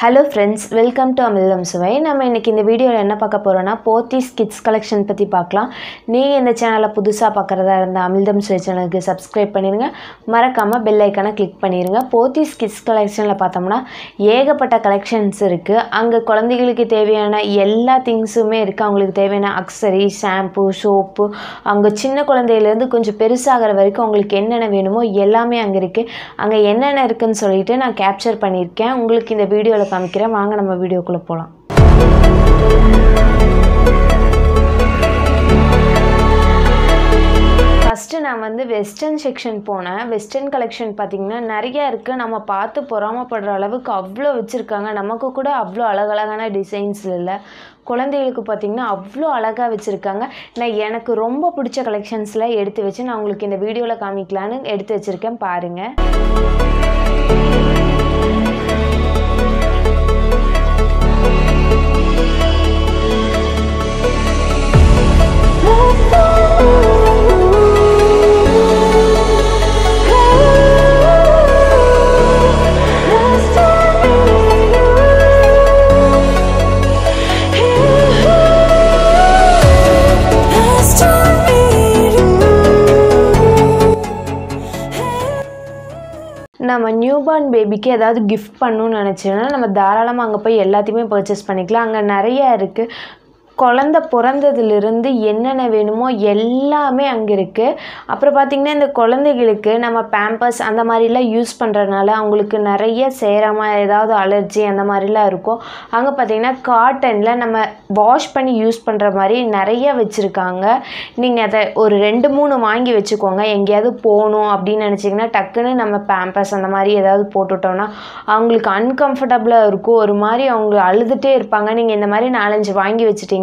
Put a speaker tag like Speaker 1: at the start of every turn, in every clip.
Speaker 1: Hello friends, welcome to Amildam Suvai. நம்ம இன்னைக்கு இந்த வீடியோல என்ன பார்க்க போறோம்னா Pothys kids collection பத்தி பார்க்கலாம். நீங்க இந்த சேனலை புதுசா பார்க்கறதா இருந்தா Amildam Suvai சேனலுக்கு subscribe பண்ணிருங்க. மறக்காம bell icon-ஐ click பண்ணிருங்க. Pothys kids collectionல பார்த்தோம்னா ஏகப்பட்ட collections இருக்கு. அங்க குழந்தைகளுக்கு தேவையான எல்லா திங்ஸுமே இருக்கு. அவங்களுக்கு தேவையான accessory, shampoo, soap, அங்க சின்ன குழந்தையில இருந்து கொஞ்சம் பெருசாகற வரைக்கும் உங்களுக்கு என்னென்ன வேணுமோ எல்லாமே அங்க இருக்கு. அங்க என்னென்ன இருக்குன்னு சொல்லிட்டு நான் கேப்சர் பண்ணிருக்கேன். உங்களுக்கு இந்த வீடியோல காமிக்கிறேன். வாங்க நம்ம வீடியோக்குள்ள போலாம். ஃபர்ஸ்ட் நான் வெஸ்டர்ன் செக்ஷன் போனேன். வெஸ்டர்ன் கலெக்ஷன் பாத்தீங்கன்னா நிறைய இருக்கு. நம்ம பார்த்து பொறாமப்படுற அளவுக்கு அவ்ளோ வச்சிருக்காங்க. நமக்கு கூட அவ்ளோ அழகழகான டிசைன்ஸ் இல்ல. குழந்தைகளுக்கு பாத்தீங்கன்னா அவ்ளோ அழகா வச்சிருக்காங்க. நான் எனக்கு ரொம்ப பிடிச்ச கலெக்ஷன்ஸ்ல எடுத்து வச்சு நான் உங்களுக்கு இந்த வீடியோல காமிக்கலாம்னு எடுத்து வச்சிருக்கேன் பாருங்க. நம்ம நியூபார்ன் பேபிக்கு ஏதாவது கிஃப்ட் பண்ணணும்னு நினைச்சேன்னா நம்ம தாராளமாக அங்கே போய் எல்லாத்தையுமே பர்ச்சேஸ் பண்ணிக்கலாம். அங்கே நிறைய இருக்குது. குழந்தை பிறந்ததுலேருந்து என்னென்ன வேணுமோ எல்லாமே அங்கே இருக்குது. அப்புறம் பார்த்திங்கன்னா இந்த குழந்தைகளுக்கு நம்ம பேம்பர்ஸ் அந்த மாதிரிலாம் யூஸ் பண்ணுறதுனால அவங்களுக்கு நிறைய சேராமல் ஏதாவது அலர்ஜி அந்த மாதிரிலாம் இருக்கும். அங்கே பார்த்திங்கன்னா காட்டனில் நம்ம வாஷ் பண்ணி யூஸ் பண்ணுற மாதிரி நிறைய வச்சுருக்காங்க. நீங்கள் அதை ஒரு 2-3 வாங்கி வச்சுக்கோங்க. எங்கேயாவது போகணும் அப்படின்னு நினச்சிங்கன்னா டக்குன்னு நம்ம பேம்பர்ஸ் அந்த மாதிரி ஏதாவது போட்டுவிட்டோம்னா அவங்களுக்கு அன்கம்ஃபர்டபுளாக இருக்கும். ஒரு மாதிரி அவங்க அழுதுகிட்டே இருப்பாங்க. நீங்கள் இந்த மாதிரி 4-5 வாங்கி வச்சுட்டிங்கன்னா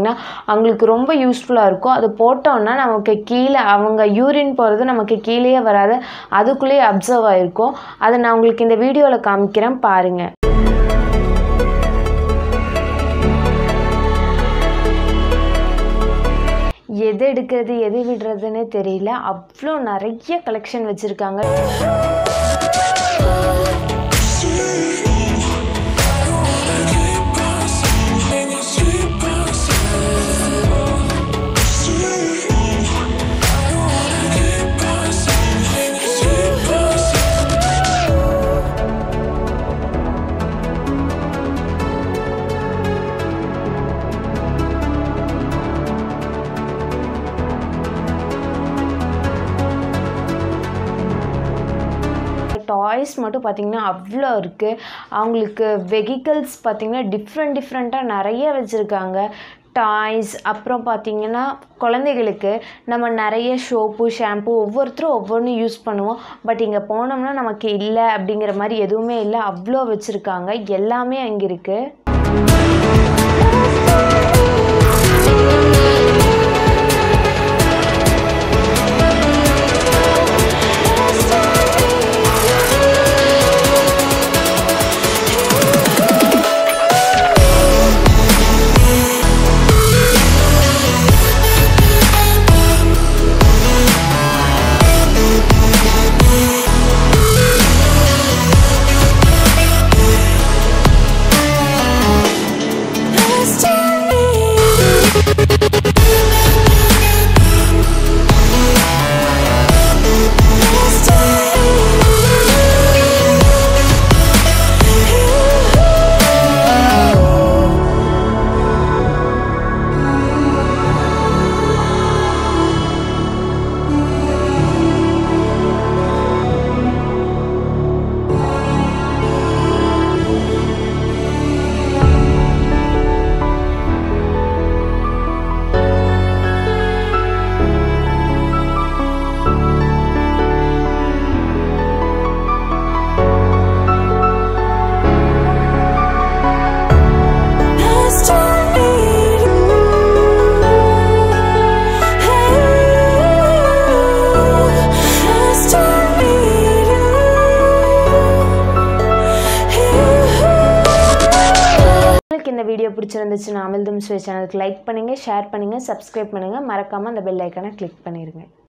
Speaker 1: அவங்களுக்கு ரொம்ப யூஸ்ஃபுல்லாக இருக்கும். அது போட்டோம்னா நமக்கு கீழே அவங்க யூரின் போகிறது நமக்கு கீழே வராது, அதுக்குள்ளேயே அப்சர்வ் ஆகிருக்கும். அதை நான் உங்களுக்கு இந்த வீடியோவில் காமிக்கிறேன் பாருங்க. எது எடுக்கிறது எது விடுறதுன்னு தெரியல. அவ்வளோ நிறைய கலெக்ஷன் வச்சுருக்காங்க. டாய்ஸ் மட்டும் பார்த்திங்கன்னா அவ்வளோ இருக்குது. அவங்களுக்கு வெஹிக்கிள்ஸ் பார்த்திங்கன்னா டிஃப்ரெண்ட்டாக நிறைய வச்சுருக்காங்க டாய்ஸ். அப்புறம் பார்த்திங்கன்னா குழந்தைகளுக்கு நம்ம நிறைய சோப்பு ஷாம்பு ஒவ்வொருத்தரும் ஒவ்வொன்று யூஸ் பண்ணுவோம். பட் இங்கே போனோம்னா நமக்கு இல்லை அப்படிங்கிற மாதிரி எதுவுமே இல்லை. அவ்வளோ வச்சுருக்காங்க. எல்லாமே அங்கே இருக்குது. இந்த வீடியோ பிடிச்சிருந்துச்சுன்னா அமில்தம் சுவை சேனலுக்கு லைக் பண்ணுங்கள், ஷேர் பண்ணுங்கள், சப்ஸ்கிரைப் பண்ணுங்கள். மறக்காமல் அந்த பெல் ஐக்கானை கிளிக் பண்ணிடுங்க.